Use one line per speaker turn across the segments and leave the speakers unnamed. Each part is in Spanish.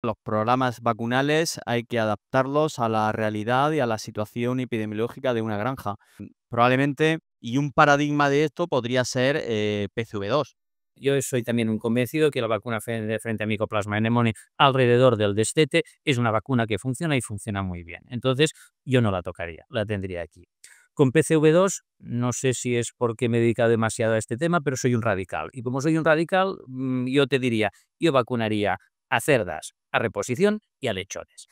Los programas vacunales hay que adaptarlos a la realidad y a la situación epidemiológica de una granja. Probablemente, y un paradigma de esto podría ser PCV2.
Yo soy también un convencido que la vacuna frente a Mycoplasma pneumoniae alrededor del destete es una vacuna que funciona y funciona muy bien. Entonces, yo no la tocaría, la tendría aquí. Con PCV2, no sé si es porque me he dedicado demasiado a este tema, pero soy un radical. Y como soy un radical, yo te diría, yo vacunaría a cerdas, a reposición y a lechones.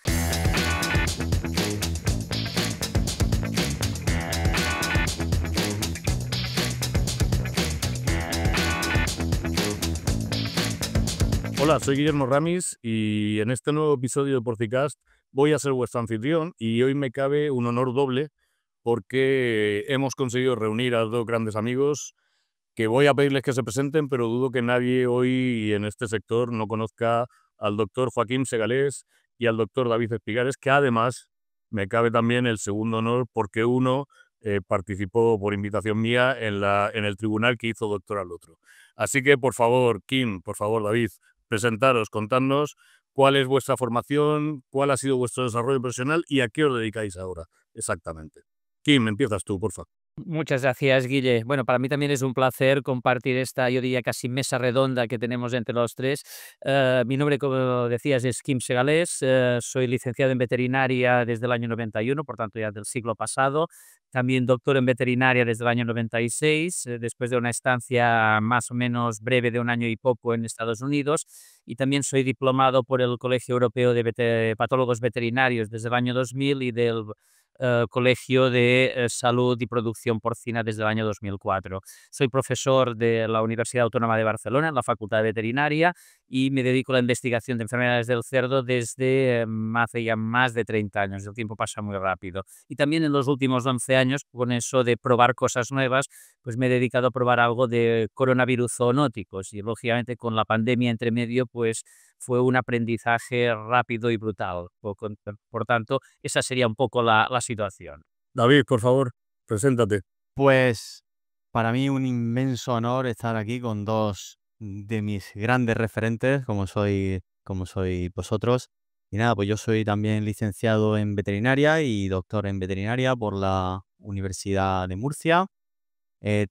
Hola, soy Guillermo Ramis y en este nuevo episodio de Porcicast voy a ser vuestro anfitrión y hoy me cabe un honor doble porque hemos conseguido reunir a dos grandes amigos que voy a pedirles que se presenten, pero dudo que nadie hoy en este sector no conozca al doctor Joaquín Segalés y al doctor David Espigares, que además me cabe también el segundo honor porque uno participó por invitación mía en el tribunal que hizo doctor al otro. Así que, por favor, Kim, por favor, David, presentaros, contadnos cuál es vuestra formación, cuál ha sido vuestro desarrollo profesional y a qué os dedicáis ahora exactamente. Kim, empiezas tú, por favor.
Muchas gracias, Guille. Bueno, para mí también es un placer compartir esta, yo diría, casi mesa redonda que tenemos entre los tres. Mi nombre, como decías, es Kim Segalés. Soy licenciado en veterinaria desde el año 91, por tanto ya del siglo pasado. También doctor en veterinaria desde el año 96, después de una estancia más o menos breve de un año y poco en Estados Unidos. Y también soy diplomado por el Colegio Europeo de Patólogos Veterinarios desde el año 2000 y del Colegio de Salud y Producción Porcina desde el año 2004. Soy profesor de la Universidad Autónoma de Barcelona en la Facultad de Veterinaria y me dedico a la investigación de enfermedades del cerdo desde hace ya más de 30 años. El tiempo pasa muy rápido. Y también en los últimos 11 años, con eso de probar cosas nuevas, pues me he dedicado a probar algo de coronavirus zoonóticos y lógicamente con la pandemia entre medio, pues fue un aprendizaje rápido y brutal. Por tanto, esa sería un poco la situación.
David, por favor, preséntate.
Pues para mí un inmenso honor estar aquí con dos de mis grandes referentes, como sois vosotros. Y nada, pues yo soy también licenciado en veterinaria y doctor en veterinaria por la Universidad de Murcia.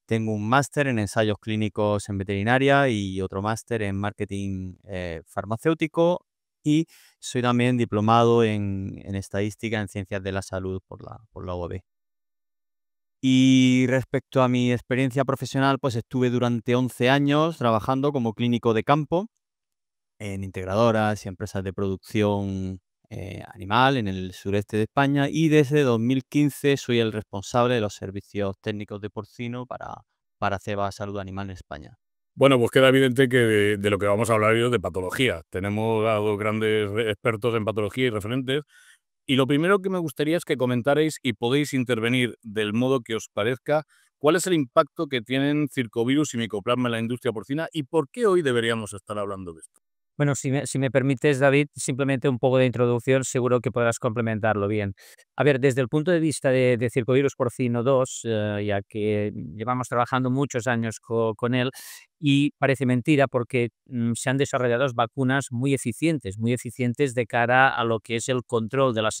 Tengo un máster en ensayos clínicos en veterinaria y otro máster en marketing farmacéutico. Y soy también diplomado en estadística en ciencias de la salud por la UAB. Y respecto a mi experiencia profesional, pues estuve durante 11 años trabajando como clínico de campo en integradoras y empresas de producción animal en el sureste de España, y desde 2015 soy el responsable de los servicios técnicos de porcino para Ceba Salud Animal en España.
Bueno, pues queda evidente que de lo que vamos a hablar hoy es de patología. Tenemos a dos grandes expertos en patología y referentes. Y lo primero que me gustaría es que comentarais, y podéis intervenir del modo que os parezca, cuál es el impacto que tienen circovirus y micoplasma en la industria porcina y por qué hoy deberíamos estar hablando de esto.
Bueno, si me permites, David, simplemente un poco de introducción, seguro que podrás complementarlo bien. A ver, desde el punto de vista de Circovirus porcino 2, ya que llevamos trabajando muchos años con él, y parece mentira porque se han desarrollado vacunas muy eficientes de cara a lo que es el control de la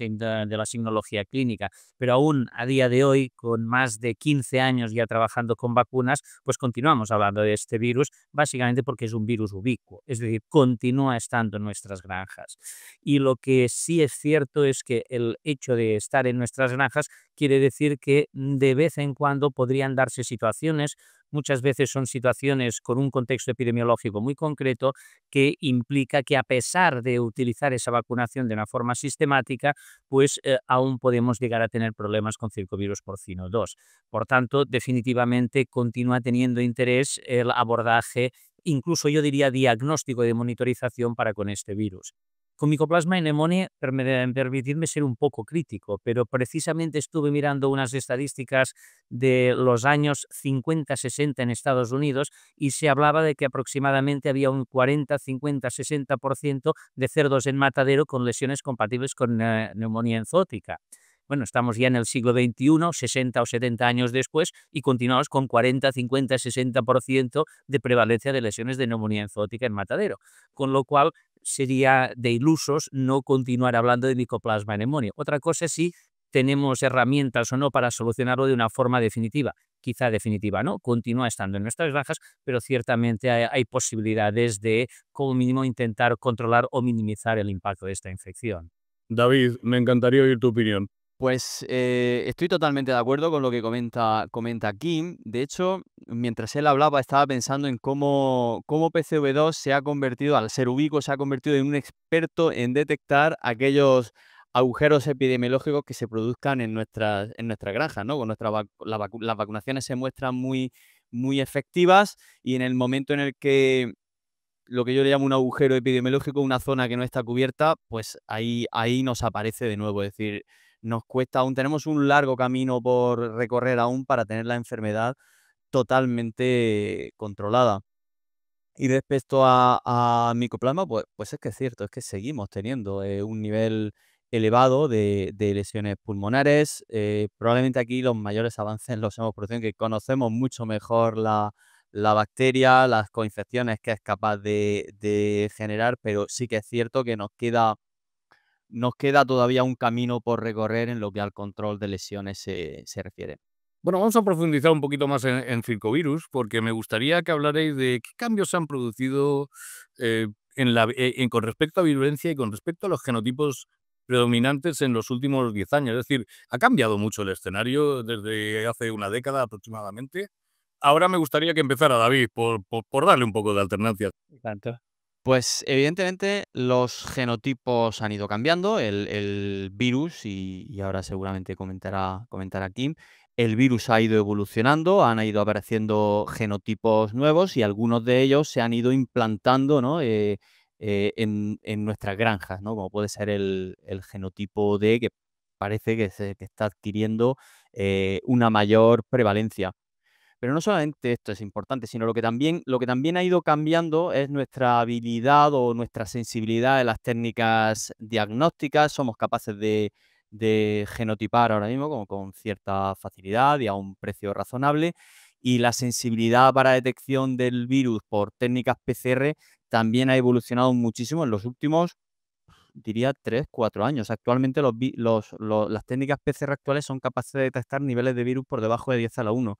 signología clínica. Pero aún a día de hoy, con más de 15 años ya trabajando con vacunas, pues continuamos hablando de este virus, básicamente porque es un virus ubicuo, es decir, continúa estando en nuestras granjas. Y lo que sí es cierto es que el hecho de estar en nuestras granjas quiere decir que de vez en cuando podrían darse situaciones. Muchas veces son situaciones con un contexto epidemiológico muy concreto que implica que, a pesar de utilizar esa vacunación de una forma sistemática, pues aún podemos llegar a tener problemas con circovirus porcino 2. Por tanto, definitivamente continúa teniendo interés el abordaje, incluso yo diría diagnóstico y de monitorización para con este virus. Con Mycoplasma pneumoniae, permitidme ser un poco crítico, pero precisamente estuve mirando unas estadísticas de los años 50-60 en Estados Unidos y se hablaba de que aproximadamente había un 40-50-60% de cerdos en matadero con lesiones compatibles con neumonía enzótica. Bueno, estamos ya en el siglo XXI, 60 o 70 años después, y continuamos con 40, 50, 60% de prevalencia de lesiones de neumonía enzótica en matadero. Con lo cual, sería de ilusos no continuar hablando de Mycoplasma pneumoniae. Otra cosa es si tenemos herramientas o no para solucionarlo de una forma definitiva. Quizá definitiva no, continúa estando en nuestras granjas, pero ciertamente hay posibilidades de, como mínimo, intentar controlar o minimizar el impacto de esta infección.
David, me encantaría oír tu opinión.
Pues estoy totalmente de acuerdo con lo que comenta Kim. De hecho, mientras él hablaba, estaba pensando en cómo PCV2 se ha convertido, al ser ubicuo, se ha convertido en un experto en detectar aquellos agujeros epidemiológicos que se produzcan en nuestras granjas, ¿no? Con las vacunaciones se muestran muy efectivas, y en el momento en el que lo que yo le llamo un agujero epidemiológico, una zona que no está cubierta, pues ahí nos aparece de nuevo. Es decir, nos cuesta, aún tenemos un largo camino por recorrer aún para tener la enfermedad totalmente controlada. Y respecto a Mycoplasma, pues es que es cierto, es que seguimos teniendo un nivel elevado de lesiones pulmonares. Probablemente aquí los mayores avances los hemos producido en que conocemos mucho mejor la bacteria, las coinfecciones que es capaz de generar, pero sí que es cierto que nos queda todavía un camino por recorrer en lo que al control de lesiones se refiere.
Bueno, vamos a profundizar un poquito más en circovirus, porque me gustaría que hablarais de qué cambios se han producido con respecto a virulencia y con respecto a los genotipos predominantes en los últimos 10 años. Es decir, ha cambiado mucho el escenario desde hace una década aproximadamente. Ahora me gustaría que empezara David, por darle un poco de alternancia.
Tanto.
Pues evidentemente los genotipos han ido cambiando, el virus, y ahora seguramente comentará Kim, el virus ha ido evolucionando, han ido apareciendo genotipos nuevos y algunos de ellos se han ido implantando, ¿no? En nuestras granjas, ¿no? Como puede ser el genotipo D, que parece que está adquiriendo una mayor prevalencia. Pero no solamente esto es importante, sino lo que también ha ido cambiando es nuestra habilidad o nuestra sensibilidad en las técnicas diagnósticas. Somos capaces de genotipar ahora mismo con cierta facilidad y a un precio razonable. Y la sensibilidad para detección del virus por técnicas PCR también ha evolucionado muchísimo en los últimos, diría, 3, 4 años. Actualmente las técnicas PCR actuales son capaces de detectar niveles de virus por debajo de 10 a la 1.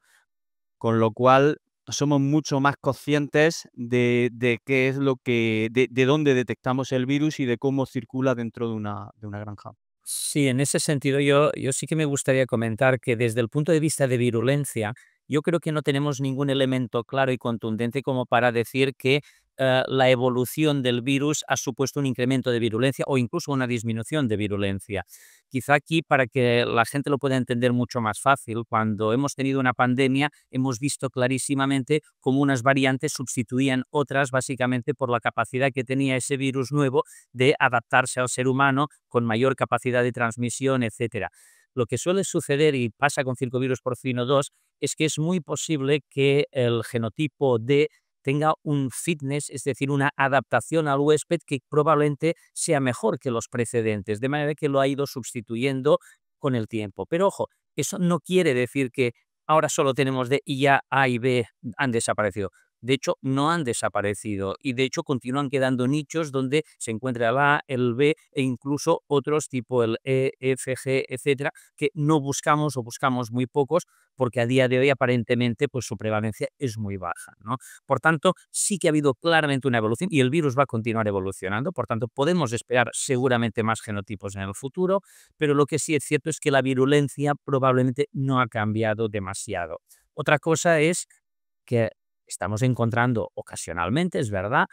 Con lo cual, somos mucho más conscientes de qué es de dónde detectamos el virus y de cómo circula dentro de una granja.
Sí, en ese sentido yo sí que me gustaría comentar que desde el punto de vista de virulencia, yo creo que no tenemos ningún elemento claro y contundente como para decir que la evolución del virus ha supuesto un incremento de virulencia o incluso una disminución de virulencia. Quizá aquí, para que la gente lo pueda entender mucho más fácil, cuando hemos tenido una pandemia, hemos visto clarísimamente cómo unas variantes sustituían otras básicamente por la capacidad que tenía ese virus nuevo de adaptarse al ser humano con mayor capacidad de transmisión, etcétera. Lo que suele suceder y pasa con circovirus porcino 2 es que es muy posible que el genotipo D tenga un fitness, es decir, una adaptación al huésped que probablemente sea mejor que los precedentes, de manera que lo ha ido sustituyendo con el tiempo. Pero ojo, eso no quiere decir que ahora solo tenemos D y ya A y B han desaparecido. De hecho, no han desaparecido y de hecho continúan quedando nichos donde se encuentra el A, el B e incluso otros tipo el E, F, G, etcétera, que no buscamos o buscamos muy pocos porque a día de hoy aparentemente pues su prevalencia es muy baja, ¿no? Por tanto, sí que ha habido claramente una evolución y el virus va a continuar evolucionando, por tanto podemos esperar seguramente más genotipos en el futuro, pero lo que sí es cierto es que la virulencia probablemente no ha cambiado demasiado. Otra cosa es que estamos encontrando ocasionalmente, es verdad,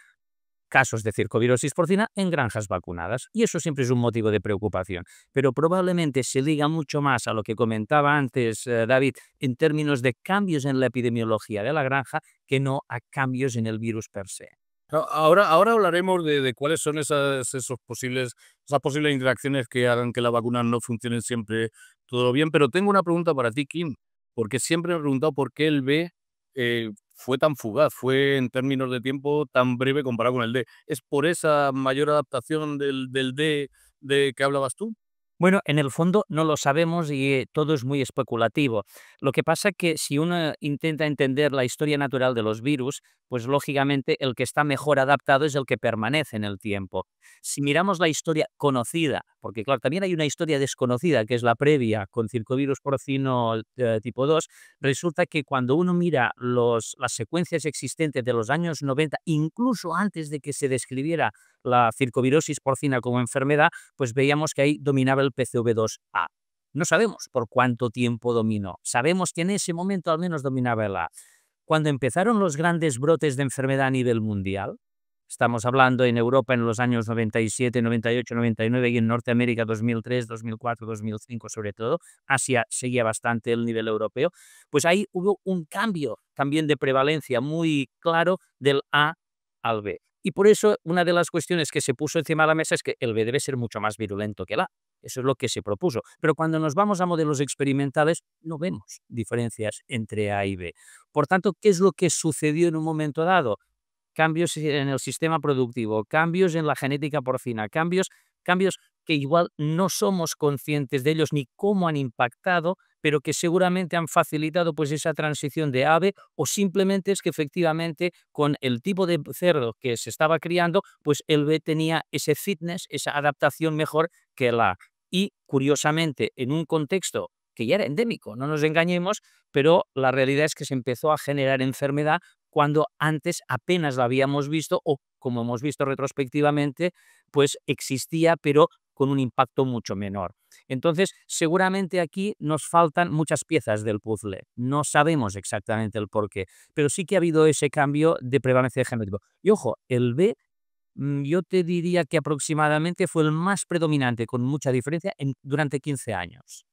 casos de circovirosis porcina en granjas vacunadas. Y eso siempre es un motivo de preocupación. Pero probablemente se liga mucho más a lo que comentaba antes David en términos de cambios en la epidemiología de la granja que no a cambios en el virus per se.
Ahora hablaremos de cuáles son esas posibles interacciones que hagan que la vacuna no funcione siempre todo bien, pero tengo una pregunta para ti, Kim, porque siempre me he preguntado por qué el B fue tan fugaz, fue en términos de tiempo tan breve comparado con el D. ¿Es por esa mayor adaptación del D de que hablabas tú?
Bueno, en el fondo no lo sabemos y todo es muy especulativo. Lo que pasa que si uno intenta entender la historia natural de los virus, pues lógicamente el que está mejor adaptado es el que permanece en el tiempo. Si miramos la historia conocida, porque claro, también hay una historia desconocida que es la previa con circovirus porcino tipo 2, resulta que cuando uno mira las secuencias existentes de los años 90, incluso antes de que se describiera la circovirosis porcina como enfermedad, pues veíamos que ahí dominaba el PCV2A. No sabemos por cuánto tiempo dominó, sabemos que en ese momento al menos dominaba el A. Cuando empezaron los grandes brotes de enfermedad a nivel mundial, estamos hablando en Europa en los años 97, 98, 99 y en Norteamérica 2003, 2004, 2005 sobre todo, Asia seguía bastante el nivel europeo, pues ahí hubo un cambio también de prevalencia muy claro del A al B. Y por eso una de las cuestiones que se puso encima de la mesa es que el B debe ser mucho más virulento que el A. Eso es lo que se propuso. Pero cuando nos vamos a modelos experimentales no vemos diferencias entre A y B. Por tanto, ¿qué es lo que sucedió en un momento dado? Cambios en el sistema productivo, cambios en la genética porcina, cambios que igual no somos conscientes de ellos ni cómo han impactado, pero que seguramente han facilitado pues esa transición de ave, o simplemente es que efectivamente con el tipo de cerdo que se estaba criando, pues el B tenía ese fitness, esa adaptación mejor que el A. Y curiosamente, en un contexto que ya era endémico, no nos engañemos, pero la realidad es que se empezó a generar enfermedad cuando antes apenas la habíamos visto o, como hemos visto retrospectivamente, pues existía, pero con un impacto mucho menor. Entonces, seguramente aquí nos faltan muchas piezas del puzzle. No sabemos exactamente el porqué, pero sí que ha habido ese cambio de prevalencia de genotipo. Y ojo, el B, yo te diría que aproximadamente fue el más predominante, con mucha diferencia, durante 15 años.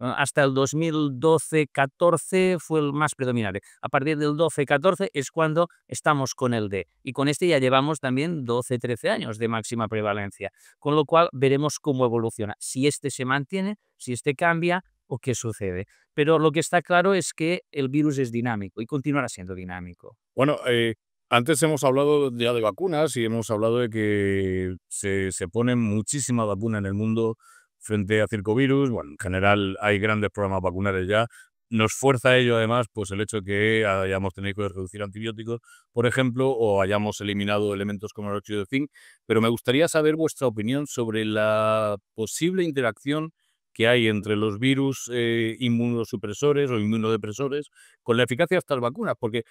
Hasta el 2012-14 fue el más predominante. A partir del 12-14 es cuando estamos con el D. Y con este ya llevamos también 12-13 años de máxima prevalencia. Con lo cual veremos cómo evoluciona. Si este se mantiene, si este cambia o qué sucede. Pero lo que está claro es que el virus es dinámico y continuará siendo dinámico.
Bueno, antes hemos hablado ya de vacunas y hemos hablado de que se ponen muchísima vacuna en el mundo frente a circovirus. Bueno, en general hay grandes programas vacunales ya. Nos fuerza a ello además pues el hecho de que hayamos tenido que reducir antibióticos, por ejemplo, o hayamos eliminado elementos como el óxido de zinc. Pero me gustaría saber vuestra opinión sobre la posible interacción que hay entre los virus inmunosupresores o inmunodepresores con la eficacia de estas vacunas, porque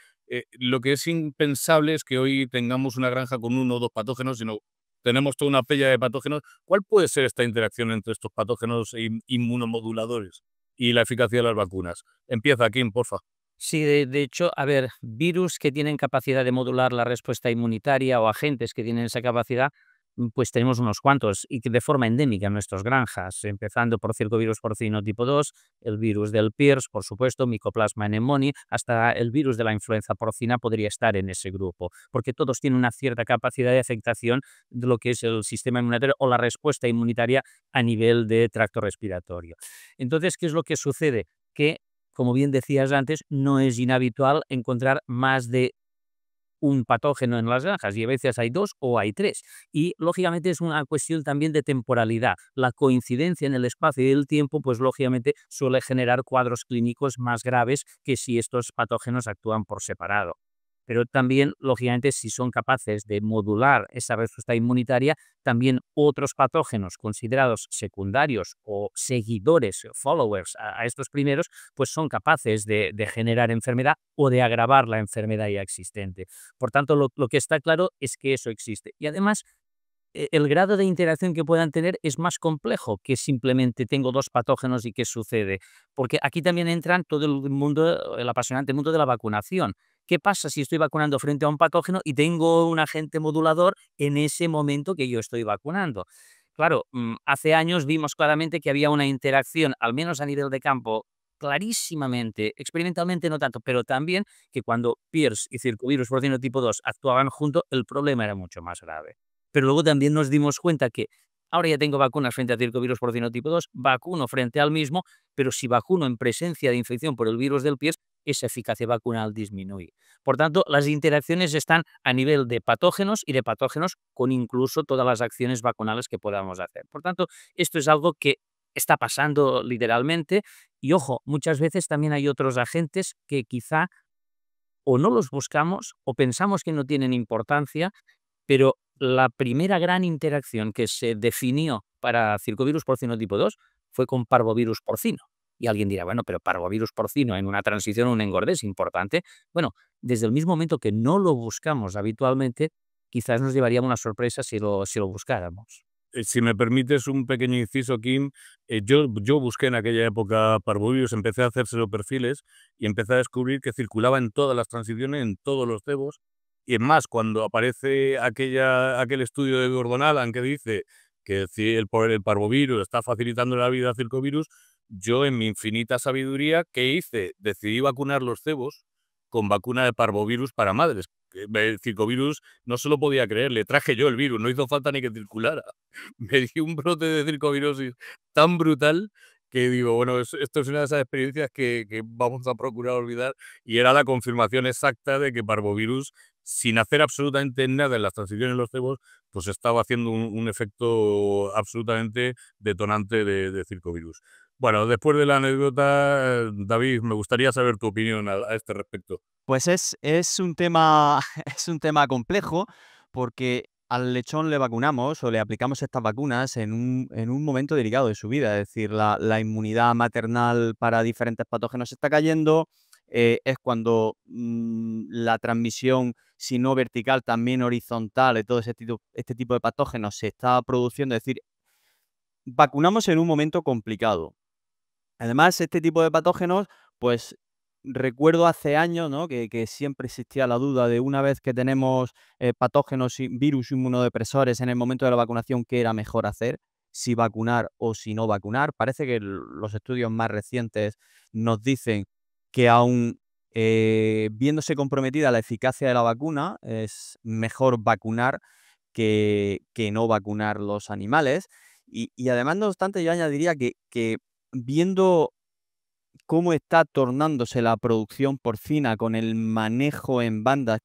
lo que es impensable es que hoy tengamos una granja con 1 o 2 patógenos, sino tenemos toda una pella de patógenos. ¿Cuál puede ser esta interacción entre estos patógenos inmunomoduladores y la eficacia de las vacunas? Empieza, Kim, porfa.
Sí, de hecho, a ver, virus que tienen capacidad de modular la respuesta inmunitaria o agentes que tienen esa capacidad, pues tenemos unos cuantos y que de forma endémica en nuestras granjas, empezando por circovirus porcino tipo 2, el virus del PIRS, por supuesto, Mycoplasma pneumoniae, hasta el virus de la influenza porcina podría estar en ese grupo, porque todos tienen una cierta capacidad de afectación de lo que es el sistema inmunitario o la respuesta inmunitaria a nivel de tracto respiratorio. Entonces, ¿qué es lo que sucede? Que, como bien decías antes, no es inhabitual encontrar más de un patógeno en las granjas y a veces hay 2 o hay 3. Y lógicamente es una cuestión también de temporalidad. La coincidencia en el espacio y el tiempo, pues lógicamente suele generar cuadros clínicos más graves que si estos patógenos actúan por separado. Pero también, lógicamente, si son capaces de modular esa respuesta inmunitaria, también otros patógenos considerados secundarios o seguidores, followers a estos primeros, pues son capaces de generar enfermedad o de agravar la enfermedad ya existente. Por tanto, lo que está claro es que eso existe. Y además, el grado de interacción que puedan tener es más complejo que simplemente tengo 2 patógenos y qué sucede. Porque aquí también entran todo el mundo, el apasionante mundo de la vacunación. ¿Qué pasa si estoy vacunando frente a un patógeno y tengo un agente modulador en ese momento que yo estoy vacunando? Claro, hace años vimos claramente que había una interacción, al menos a nivel de campo, clarísimamente, experimentalmente no tanto, pero también que cuando PIRS y circovirus porcino tipo 2 actuaban juntos, el problema era mucho más grave. Pero luego también nos dimos cuenta que ahora ya tengo vacunas frente a circovirus porcino tipo 2, vacuno frente al mismo, pero si vacuno en presencia de infección por el virus del PIRS, esa eficacia vacunal disminuye. Por tanto, las interacciones están a nivel de patógenos y de patógenos con incluso todas las acciones vacunales que podamos hacer. Por tanto, esto es algo que está pasando literalmente y ojo, muchas veces también hay otros agentes que quizá o no los buscamos o pensamos que no tienen importancia, pero la primera gran interacción que se definió para circovirus porcino tipo 2 fue con parvovirus porcino. Y alguien dirá, bueno, pero parvovirus porcino en una transición o un engorde es importante. Bueno, desde el mismo momento que no lo buscamos habitualmente, quizás nos llevaríamos una sorpresa si lo buscáramos.
Si me permites un pequeño inciso, Kim, yo busqué en aquella época parvovirus, empecé a hacérselo perfiles y empecé a descubrir que circulaba en todas las transiciones, en todos los cebos. Y es más, cuando aparece aquel estudio de Gordon Allen que dice que si el parvovirus está facilitando la vida al circovirus, yo en mi infinita sabiduría, ¿qué hice? Decidí vacunar los cebos con vacuna de parvovirus para madres. El circovirus no se lo podía creer, le traje yo el virus, no hizo falta ni que circulara. Me dio un brote de circovirosis tan brutal que digo, bueno, esto es una de esas experiencias que vamos a procurar olvidar, y era la confirmación exacta de que parvovirus, sin hacer absolutamente nada en las transiciones en los cebos, pues estaba haciendo un efecto absolutamente detonante de circovirus. Bueno, después de la anécdota, David, me gustaría saber tu opinión a este respecto.
Pues es un tema es un tema complejo, porque al lechón le vacunamos o le aplicamos estas vacunas en un momento delicado de su vida. Es decir, la inmunidad maternal para diferentes patógenos está cayendo, es cuando, la transmisión, si no vertical, también horizontal, de todo este tipo de patógenos se está produciendo. Es decir, vacunamos en un momento complicado. Además, este tipo de patógenos, pues recuerdo hace años, ¿no? Que siempre existía la duda de una vez que tenemos patógenos y virus inmunodepresores en el momento de la vacunación, ¿qué era mejor hacer? Si vacunar o si no vacunar. Parece que los estudios más recientes nos dicen que aún viéndose comprometida la eficacia de la vacuna, es mejor vacunar que no vacunar los animales. Y además, no obstante, yo añadiría que viendo cómo está tornándose la producción porcina con el manejo en bandas,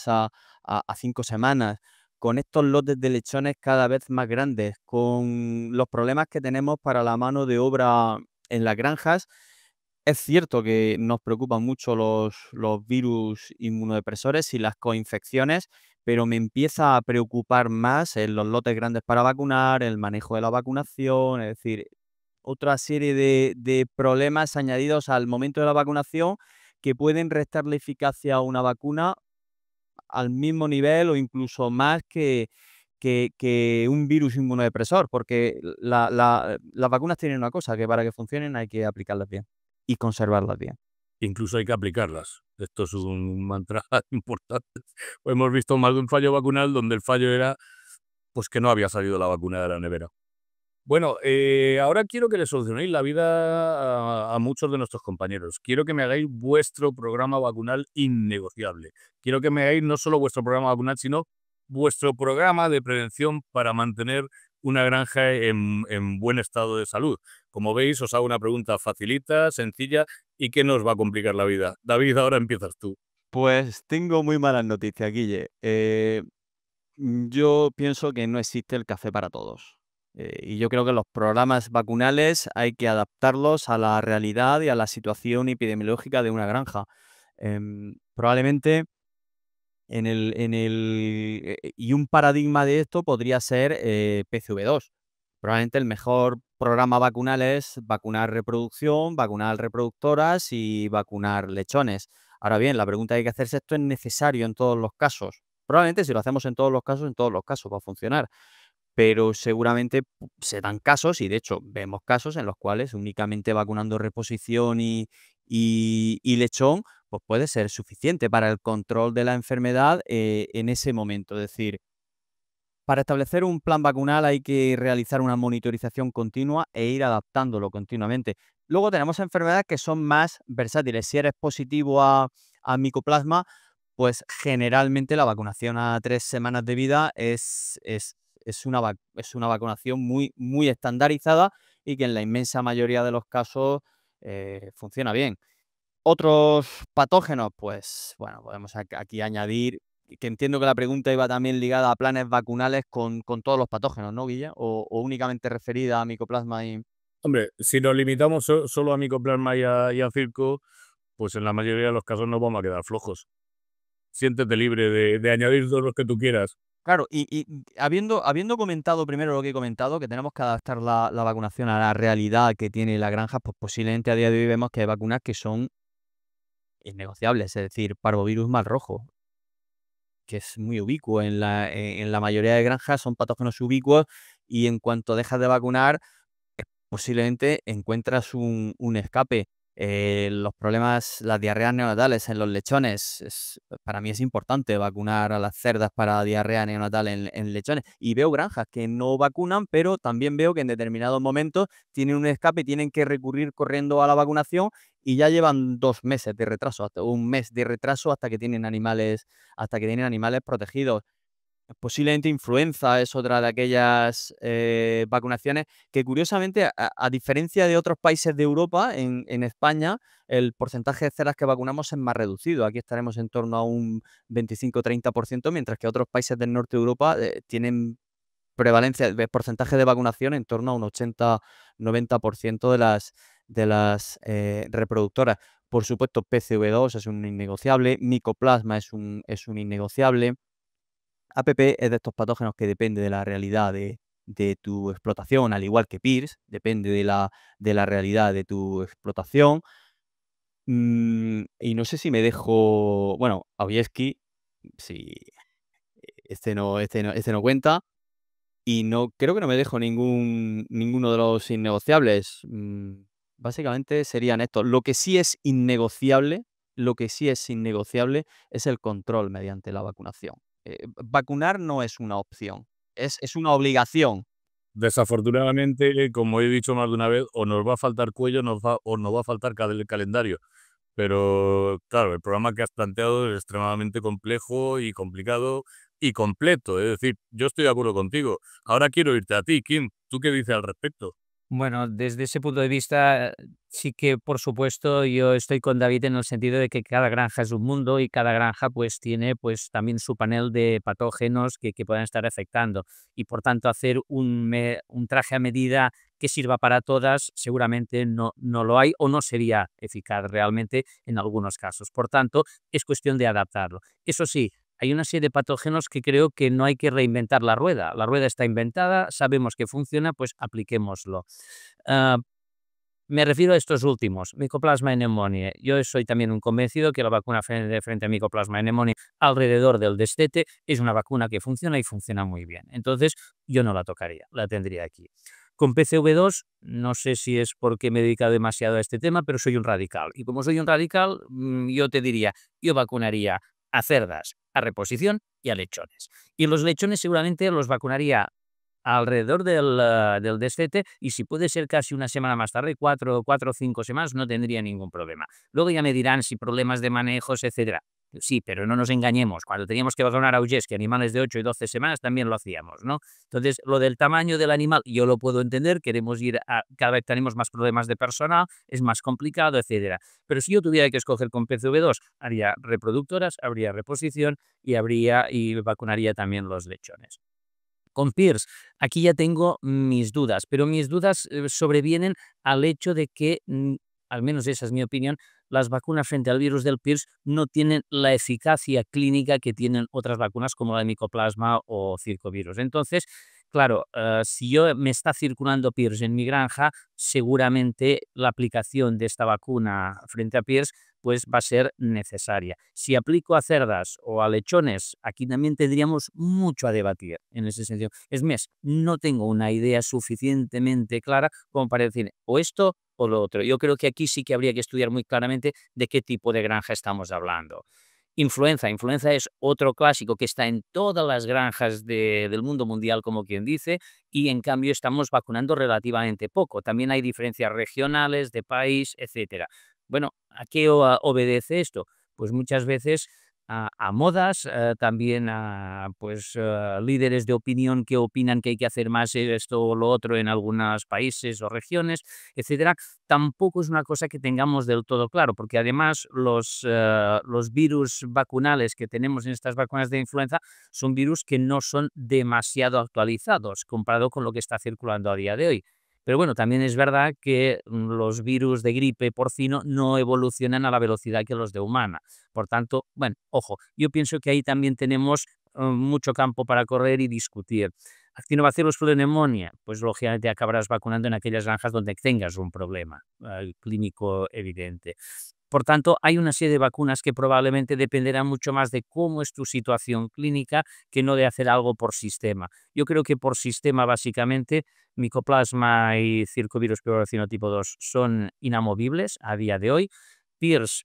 a 5 semanas, con estos lotes de lechones cada vez más grandes, con los problemas que tenemos para la mano de obra en las granjas, es cierto que nos preocupan mucho los virus inmunodepresores y las coinfecciones, pero me empieza a preocupar más en los lotes grandes para vacunar, el manejo de la vacunación, es decir, otra serie de problemas añadidos al momento de la vacunación que pueden restarle eficacia a una vacuna al mismo nivel o incluso más que un virus inmunodepresor, porque las vacunas tienen una cosa, que para que funcionen hay que aplicarlas bien y conservarlas bien.
Incluso hay que aplicarlas. Esto es un mantra importante. Hemos visto más de un fallo vacunal donde el fallo era pues que no había salido la vacuna de la nevera. Bueno, ahora quiero que le solucionéis la vida a muchos de nuestros compañeros. Quiero que me hagáis vuestro programa vacunal innegociable. Quiero que me hagáis no solo vuestro programa vacunal, sino vuestro programa de prevención para mantener una granja en buen estado de salud. Como veis, os hago una pregunta facilita, sencilla y que no os va a complicar la vida. David, ahora empiezas tú.
Pues tengo muy malas noticias, Guille. Yo pienso que no existe el café para todos. Y yo creo que los programas vacunales hay que adaptarlos a la realidad y a la situación epidemiológica de una granja. Probablemente y un paradigma de esto podría ser PCV2. Probablemente el mejor programa vacunal es vacunar reproducción, vacunar reproductoras y vacunar lechones. Ahora bien, la pregunta que hay que hacerse, ¿esto es necesario en todos los casos? Probablemente si lo hacemos en todos los casos va a funcionar, pero seguramente se dan casos, y de hecho vemos casos en los cuales únicamente vacunando reposición y lechón, pues puede ser suficiente para el control de la enfermedad en ese momento. Es decir, para establecer un plan vacunal hay que realizar una monitorización continua e ir adaptándolo continuamente. Luego tenemos enfermedades que son más versátiles. Si eres positivo a micoplasma, pues generalmente la vacunación a 3 semanas de vida es una vacunación muy, muy estandarizada y que en la inmensa mayoría de los casos funciona bien. Otros patógenos, pues bueno, podemos aquí añadir, que entiendo que la pregunta iba también ligada a planes vacunales con todos los patógenos, ¿no, Guille? O únicamente referida a micoplasma y...
Hombre, si nos limitamos solo a micoplasma y a circo, pues en la mayoría de los casos nos vamos a quedar flojos. Siéntete libre de añadir todos los que tú quieras.
Claro, y habiendo comentado primero lo que he comentado, que tenemos que adaptar la vacunación a la realidad que tiene la granja, pues posiblemente a día de hoy vemos que hay vacunas que son innegociables, es decir, parvovirus mal rojo, que es muy ubicuo en la mayoría de granjas, son patógenos ubicuos y en cuanto dejas de vacunar, posiblemente encuentras un escape. Los problemas, las diarreas neonatales en los lechones, para mí es importante vacunar a las cerdas para diarrea neonatal en lechones. Y veo granjas que no vacunan, pero también veo que en determinados momentos tienen un escape, tienen que recurrir corriendo a la vacunación y ya llevan 2 meses de retraso, hasta un mes de retraso hasta que tienen animales protegidos. Posiblemente influenza es otra de aquellas vacunaciones que curiosamente, a diferencia de otros países de Europa, en España el porcentaje de ceras que vacunamos es más reducido. Aquí estaremos en torno a un 25-30%, mientras que otros países del norte de Europa tienen prevalencia de porcentaje de vacunación en torno a un 80-90% de las reproductoras. Por supuesto, PCV2 es un innegociable, Mycoplasma es un innegociable. APP es de estos patógenos que depende de la realidad de tu explotación, al igual que PIRS, depende de la realidad de tu explotación. Y no sé si me dejo, bueno, Aujexky, sí, este no cuenta. Y no, creo que no me dejo ninguno de los innegociables. Básicamente serían estos. Lo que sí es innegociable es el control mediante la vacunación. Vacunar no es una opción, es una obligación.
Desafortunadamente, como he dicho más de una vez, o nos va a faltar cuello o nos va a faltar el calendario. Pero claro, el programa que has planteado es extremadamente complejo y complicado y completo. Es decir, yo estoy de acuerdo contigo. Ahora quiero irte a ti, Kim. ¿Tú qué dices al respecto?
Bueno, desde ese punto de vista, sí que, por supuesto, yo estoy con David en el sentido de que cada granja es un mundo y cada granja pues tiene pues también su panel de patógenos que puedan estar afectando y por tanto hacer un traje a medida que sirva para todas seguramente no lo hay o no sería eficaz realmente en algunos casos. Por tanto, es cuestión de adaptarlo. Eso sí, hay una serie de patógenos que creo que no hay que reinventar la rueda. La rueda está inventada, sabemos que funciona, pues apliquémoslo. Ah, me refiero a estos últimos, Mycoplasma pneumoniae. Yo soy también un convencido que la vacuna frente a Mycoplasma pneumoniae alrededor del destete es una vacuna que funciona y funciona muy bien. Entonces, yo no la tocaría, la tendría aquí. Con PCV2, no sé si es porque me he dedicado demasiado a este tema, pero soy un radical. Y como soy un radical, yo te diría, yo vacunaría a cerdas, a reposición y a lechones. Y los lechones seguramente los vacunaría alrededor del destete y si puede ser casi una semana más tarde, 4 o 5 semanas, no tendría ningún problema. Luego ya me dirán si problemas de manejos, etcétera. Sí, pero no nos engañemos. Cuando teníamos que vacunar a Aujexky, animales de 8 y 12 semanas, también lo hacíamos, ¿no? Entonces, lo del tamaño del animal, yo lo puedo entender, queremos ir a, cada vez tenemos más problemas de personal, es más complicado, etcétera. Pero si yo tuviera que escoger con PCV2, haría reproductoras, habría reposición y vacunaría también los lechones. Con Pierce, aquí ya tengo mis dudas, pero mis dudas sobrevienen al hecho de que, al menos esa es mi opinión, las vacunas frente al virus del Pierce no tienen la eficacia clínica que tienen otras vacunas como la de Mycoplasma o circovirus. Entonces, claro, si yo me está circulando Pierce en mi granja, seguramente la aplicación de esta vacuna frente a Pierce pues va a ser necesaria. Si aplico a cerdas o a lechones, aquí también tendríamos mucho a debatir en ese sentido. Es más, no tengo una idea suficientemente clara como para decir o esto o lo otro. Yo creo que aquí sí que habría que estudiar muy claramente de qué tipo de granja estamos hablando. Influenza es otro clásico que está en todas las granjas del mundo mundial, como quien dice, y en cambio estamos vacunando relativamente poco. También hay diferencias regionales, de país, etcétera. Bueno, ¿a qué obedece esto? Pues muchas veces a modas, también a pues, líderes de opinión que opinan que hay que hacer más esto o lo otro en algunos países o regiones, etcétera. Tampoco es una cosa que tengamos del todo claro, porque además los virus vacunales que tenemos en estas vacunas de influenza son virus que no son demasiado actualizados comparado con lo que está circulando a día de hoy. Pero bueno, también es verdad que los virus de gripe porcino no evolucionan a la velocidad que los de humana. Por tanto, bueno, ojo, yo pienso que ahí también tenemos mucho campo para correr y discutir. Actinobacillus pneumoniae, pues lógicamente acabarás vacunando en aquellas granjas donde tengas un problema clínico evidente. Por tanto, hay una serie de vacunas que probablemente dependerán mucho más de cómo es tu situación clínica que no de hacer algo por sistema. Yo creo que por sistema, básicamente, Mycoplasma y Circovirus pleuroporosis tipo 2 son inamovibles a día de hoy. PIRS,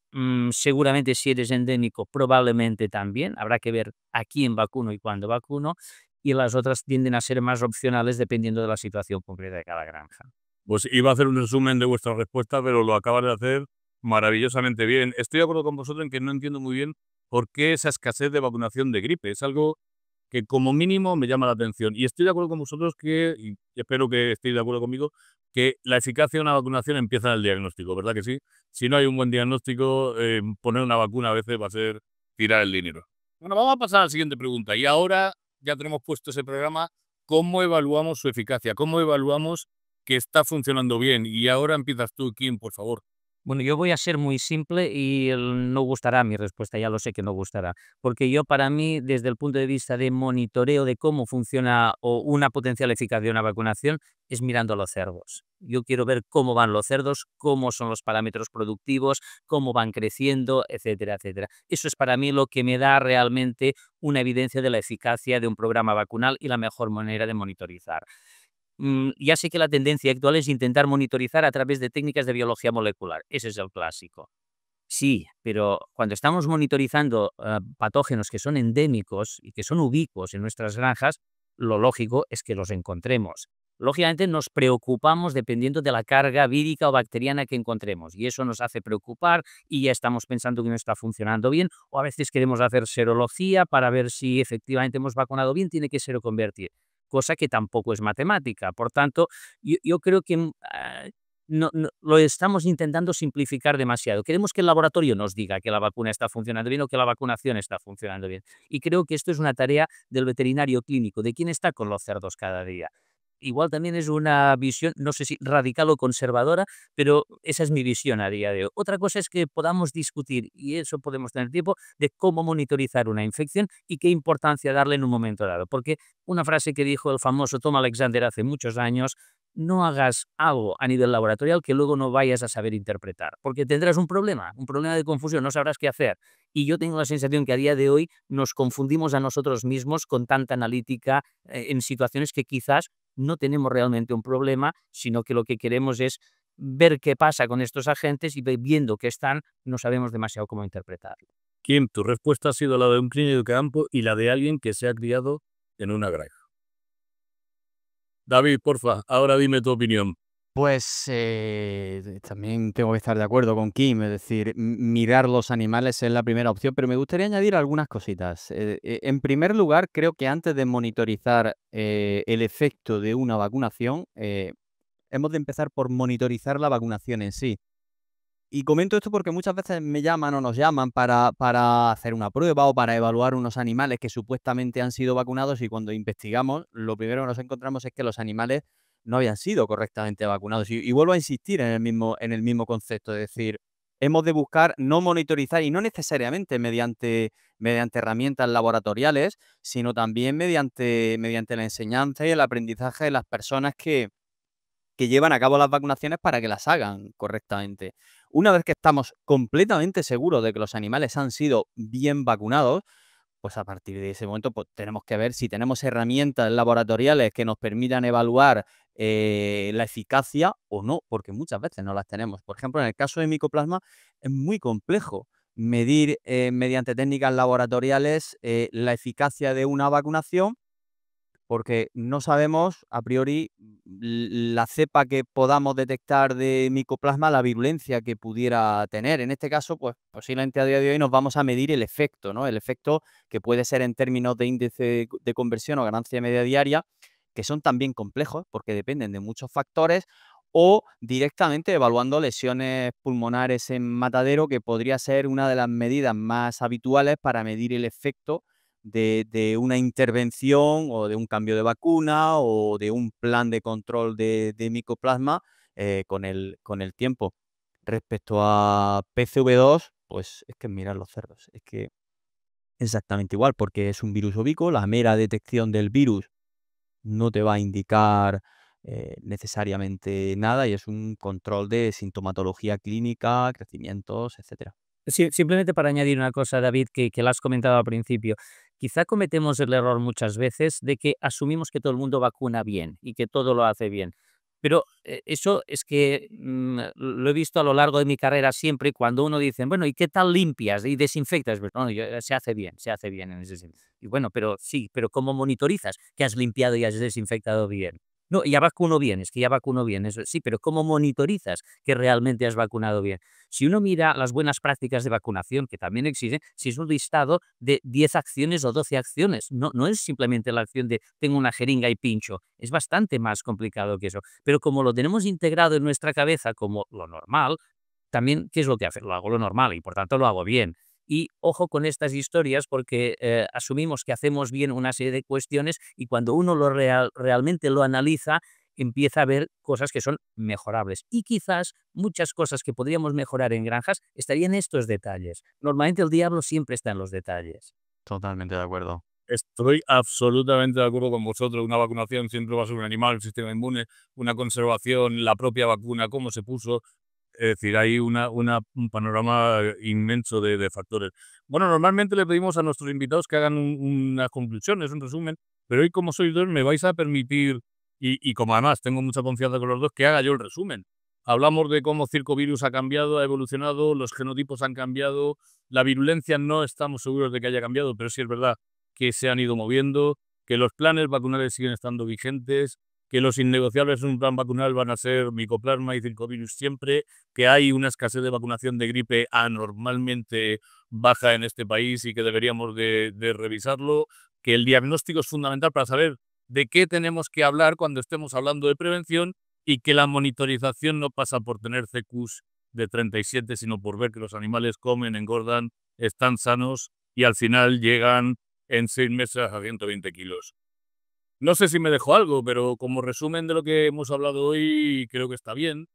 seguramente si eres endémico, probablemente también. Habrá que ver a quién vacuno y cuándo vacuno. Y las otras tienden a ser más opcionales dependiendo de la situación concreta de cada granja.
Pues iba a hacer un resumen de vuestra respuesta, pero lo acabas de hacer maravillosamente bien. Estoy de acuerdo con vosotros en que no entiendo muy bien por qué esa escasez de vacunación de gripe. Es algo que como mínimo me llama la atención. Y estoy de acuerdo con vosotros y espero que estéis de acuerdo conmigo, que la eficacia de una vacunación empieza en el diagnóstico, ¿verdad que sí? Si no hay un buen diagnóstico, poner una vacuna a veces va a ser tirar el dinero. Bueno, vamos a pasar a la siguiente pregunta. Y ahora ya tenemos puesto ese programa, ¿cómo evaluamos su eficacia? ¿Cómo evaluamos que está funcionando bien? Y ahora empiezas tú, Kim, por favor.
Bueno, yo voy a ser muy simple y no gustará mi respuesta, ya lo sé que no gustará, porque yo para mí, desde el punto de vista de monitoreo de cómo funciona o una potencial eficacia de una vacunación, es mirando a los cerdos. Yo quiero ver cómo van los cerdos, cómo son los parámetros productivos, cómo van creciendo, etcétera, etcétera. Eso es para mí lo que me da realmente una evidencia de la eficacia de un programa vacunal y la mejor manera de monitorizar. Ya sé que la tendencia actual es intentar monitorizar a través de técnicas de biología molecular. Ese es el clásico. Sí, pero cuando estamos monitorizando patógenos que son endémicos y que son ubicuos en nuestras granjas, lo lógico es que los encontremos. Lógicamente nos preocupamos dependiendo de la carga vírica o bacteriana que encontremos y eso nos hace preocupar y ya estamos pensando que no está funcionando bien o a veces queremos hacer serología para ver si efectivamente hemos vacunado bien, tiene que seroconvertir, cosa que tampoco es matemática. Por tanto, yo creo que lo estamos intentando simplificar demasiado. Queremos que el laboratorio nos diga que la vacuna está funcionando bien o que la vacunación está funcionando bien. Y creo que esto es una tarea del veterinario clínico, de quien está con los cerdos cada día. Igual también es una visión, no sé si radical o conservadora, pero esa es mi visión a día de hoy. Otra cosa es que podamos discutir, y eso podemos tener tiempo, de cómo monitorizar una infección y qué importancia darle en un momento dado. Porque una frase que dijo el famoso Tom Alexander hace muchos años: no hagas algo a nivel laboratorial que luego no vayas a saber interpretar, porque tendrás un problema de confusión, no sabrás qué hacer. Y yo tengo la sensación que a día de hoy nos confundimos a nosotros mismos con tanta analítica en situaciones que quizás no tenemos realmente un problema, sino que lo que queremos es ver qué pasa con estos agentes y viendo que están, no sabemos demasiado cómo interpretarlo.
Kim, tu respuesta ha sido la de un clínico de campo y la de alguien que se ha criado en una granja. David, porfa, ahora dime tu opinión.
Pues también tengo que estar de acuerdo con Kim, es decir, mirar los animales es la primera opción, pero me gustaría añadir algunas cositas. En primer lugar, creo que antes de monitorizar el efecto de una vacunación, hemos de empezar por monitorizar la vacunación en sí. Y comento esto porque muchas veces me llaman o nos llaman para hacer una prueba o para evaluar unos animales que supuestamente han sido vacunados y cuando investigamos, lo primero que nos encontramos es que los animales no habían sido correctamente vacunados. Y vuelvo a insistir en el mismo concepto, es decir, hemos de buscar no monitorizar y no necesariamente mediante herramientas laboratoriales, sino también mediante la enseñanza y el aprendizaje de las personas que llevan a cabo las vacunaciones para que las hagan correctamente. Una vez que estamos completamente seguros de que los animales han sido bien vacunados, pues a partir de ese momento pues tenemos que ver si tenemos herramientas laboratoriales que nos permitan evaluar la eficacia o no, porque muchas veces no las tenemos. Por ejemplo, en el caso de Mycoplasma es muy complejo medir mediante técnicas laboratoriales la eficacia de una vacunación porque no sabemos a priori la cepa que podamos detectar de micoplasma, la virulencia que pudiera tener. En este caso, pues posiblemente a día de hoy nos vamos a medir el efecto, ¿no? El efecto que puede ser en términos de índice de conversión o ganancia media diaria, que son también complejos porque dependen de muchos factores, o directamente evaluando lesiones pulmonares en matadero, que podría ser una de las medidas más habituales para medir el efecto de una intervención o de un cambio de vacuna o de un plan de control de micoplasma con el tiempo. Respecto a PCV2, pues es que mirar los cerdos, es que exactamente igual, porque es un virus ovico, la mera detección del virus no te va a indicar necesariamente nada y es un control de sintomatología clínica, crecimientos, etcétera.
Sí, simplemente para añadir una cosa, David, que la has comentado al principio. Quizá cometemos el error muchas veces de que asumimos que todo el mundo vacuna bien y que todo lo hace bien. Pero eso es que lo he visto a lo largo de mi carrera siempre cuando uno dice, bueno, ¿y qué tal limpias y desinfectas? Pues, no, se hace bien en ese sentido. Y bueno, pero sí, pero ¿cómo monitorizas que has limpiado y has desinfectado bien? No, ya vacuno bien, es que ya vacuno bien, eso sí, pero ¿cómo monitorizas que realmente has vacunado bien? Si uno mira las buenas prácticas de vacunación, que también existen, si es un listado de 10 acciones o 12 acciones, no es simplemente la acción de tengo una jeringa y pincho, es bastante más complicado que eso. Pero como lo tenemos integrado en nuestra cabeza como lo normal, también, ¿qué es lo que hace? Lo hago lo normal y por tanto lo hago bien. Y ojo con estas historias porque asumimos que hacemos bien una serie de cuestiones y cuando uno realmente lo analiza, empieza a ver cosas que son mejorables. Y quizás muchas cosas que podríamos mejorar en granjas estarían en estos detalles. Normalmente el diablo siempre está en los detalles.
Totalmente de acuerdo.
Estoy absolutamente de acuerdo con vosotros. Una vacunación siempre va a ser un animal, un sistema inmune, una conservación, la propia vacuna, cómo se puso. Es decir, hay un panorama inmenso de factores. Bueno, normalmente le pedimos a nuestros invitados que hagan unas conclusiones, un resumen, pero hoy como sois dos me vais a permitir, y como además tengo mucha confianza con los dos, que haga yo el resumen. Hablamos de cómo Circovirus ha cambiado, ha evolucionado, los genotipos han cambiado, la virulencia no estamos seguros de que haya cambiado, pero sí es verdad que se han ido moviendo, que los planes vacunales siguen estando vigentes, que los innegociables en un plan vacunal van a ser micoplasma y circovirus siempre, que hay una escasez de vacunación de gripe anormalmente baja en este país y que deberíamos de revisarlo, que el diagnóstico es fundamental para saber de qué tenemos que hablar cuando estemos hablando de prevención y que la monitorización no pasa por tener CQs de 37, sino por ver que los animales comen, engordan, están sanos y al final llegan en 6 meses a 120 kilos. No sé si me dejo algo, pero como resumen de lo que hemos hablado hoy, creo que está bien.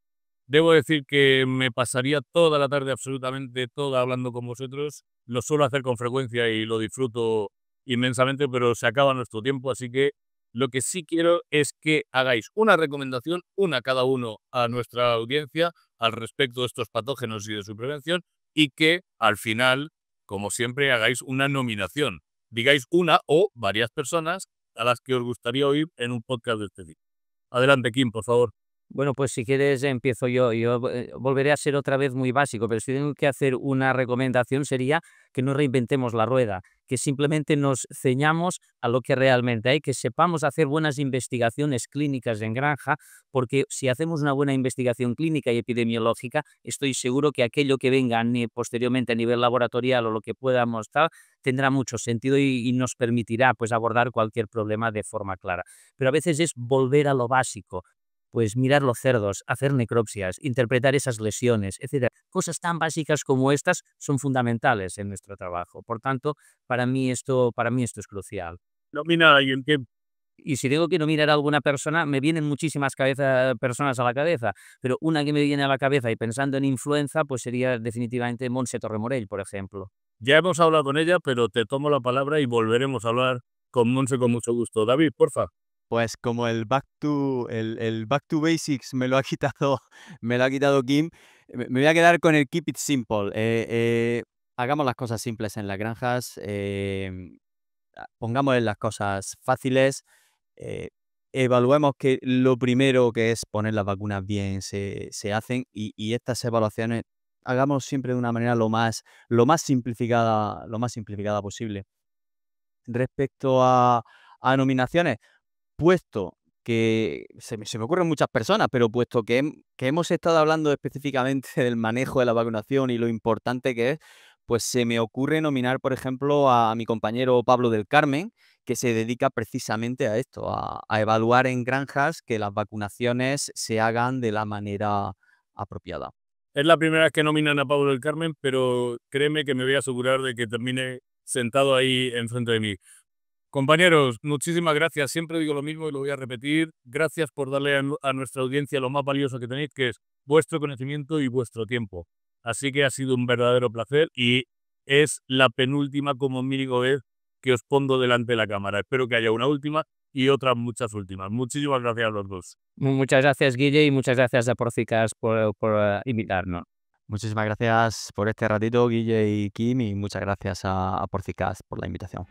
Debo decir que me pasaría toda la tarde, absolutamente toda, hablando con vosotros. Lo suelo hacer con frecuencia y lo disfruto inmensamente, pero se acaba nuestro tiempo, así que lo que sí quiero es que hagáis una recomendación, una cada uno a nuestra audiencia, al respecto de estos patógenos y de su prevención, y que al final, como siempre, hagáis una nominación. Digáis una o varias personas a las que os gustaría oír en un podcast de este tipo. Adelante, Kim, por favor.
Bueno, pues si quieres empiezo yo. Yo volveré a ser otra vez muy básico, pero si tengo que hacer una recomendación sería que no reinventemos la rueda, que simplemente nos ceñamos a lo que realmente hay, que sepamos hacer buenas investigaciones clínicas en granja, porque si hacemos una buena investigación clínica y epidemiológica, estoy seguro que aquello que venga posteriormente a nivel laboratorial o lo que pueda mostrar tendrá mucho sentido y nos permitirá pues abordar cualquier problema de forma clara. Pero a veces es volver a lo básico, pues mirar los cerdos, hacer necropsias, interpretar esas lesiones, etcétera. Cosas tan básicas como estas son fundamentales en nuestro trabajo. Por tanto, para mí esto es crucial.
Nomina a alguien, Kim.
Y si tengo que nominar a alguna persona, me vienen muchísimas personas a la cabeza, pero una que me viene a la cabeza y pensando en influenza, pues sería definitivamente Montse Torremorell, por ejemplo.
Ya hemos hablado con ella, pero te tomo la palabra y volveremos a hablar con Monse con mucho gusto. David, porfa.
Pues como el back to basics me lo ha quitado me lo ha quitado Kim, me voy a quedar con el keep it simple. Hagamos las cosas simples en las granjas, pongamos las cosas fáciles, eh, evaluemos que lo primero que es poner las vacunas bien se hacen y estas evaluaciones hagamos siempre de una manera lo más simplificada posible. Respecto a nominaciones, puesto que se me ocurren muchas personas, pero puesto que hemos estado hablando específicamente del manejo de la vacunación y lo importante que es, pues se me ocurre nominar, por ejemplo, a mi compañero Pablo del Carmen, que se dedica precisamente a esto, a evaluar en granjas que las vacunaciones se hagan de la manera apropiada.
Es la primera vez que nominan a Pablo del Carmen, pero créeme que me voy a asegurar de que termine sentado ahí enfrente de mí. Compañeros, muchísimas gracias. Siempre digo lo mismo y lo voy a repetir. Gracias por darle a nuestra audiencia lo más valioso que tenéis, que es vuestro conocimiento y vuestro tiempo. Así que ha sido un verdadero placer y es la penúltima como mínimo vez que os pongo delante de la cámara. Espero que haya una última y otras muchas últimas. Muchísimas gracias a los dos.
Muchas gracias, Guille, y muchas gracias a Porcicast por invitarnos.
Muchísimas gracias por este ratito, Guille y Kim, y muchas gracias a Porcicast por la invitación.